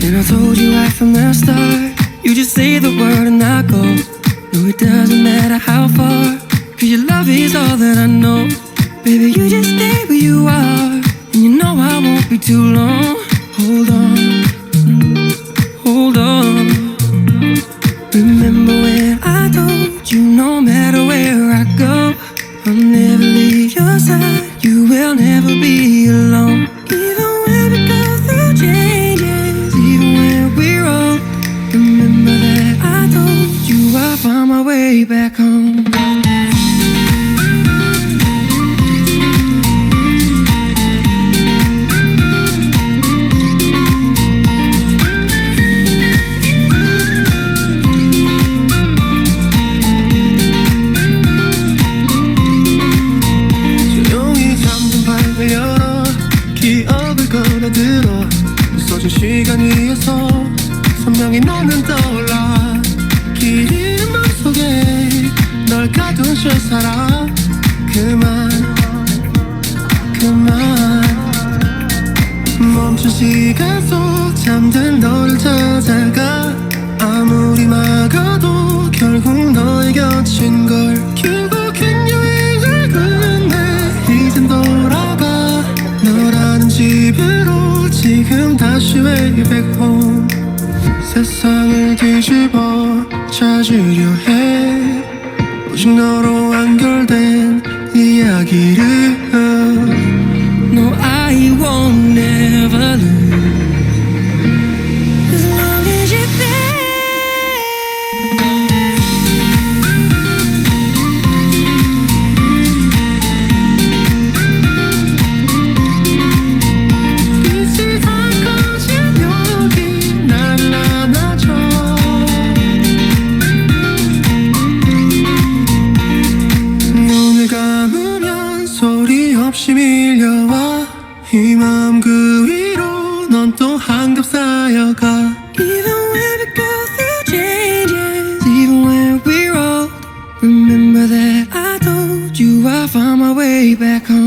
And I told you right from the start, you just say the word and I go. No, it doesn't matter how far, 'cause your love is all that I know. Baby, you just stay where you are, and you know I won't be too long. Hold on, hold on. Remember when I told you no matter where I go, I'll never leave your side, you will never be alone. Even when we go through changes, even when we're old, remember that I told you I'll find my way back home. 걸어들어 부서진 시간 위에서 선명히 너는 떠올라. 길 잃은 맘속에 널 가둔 채 살아. 그만 멈춘 시간 속 잠든 너를 찾아가. 아무리 막아도 결국 너의 곁인 걸. 결국엔 여행을 끝내 이젠 돌아가 너라는 집으로. 지금 다시 way back home. 세상을 뒤집어 찾으려 해 오직 너로 완결된 이야기를. No, I won't never lose as long as you're there. 소리 없이 밀려와 이 마음 그 위로 넌 또 한겹 쌓여가. Even when we go through changes, even when we're old, remember that I told you I'll find my way back home.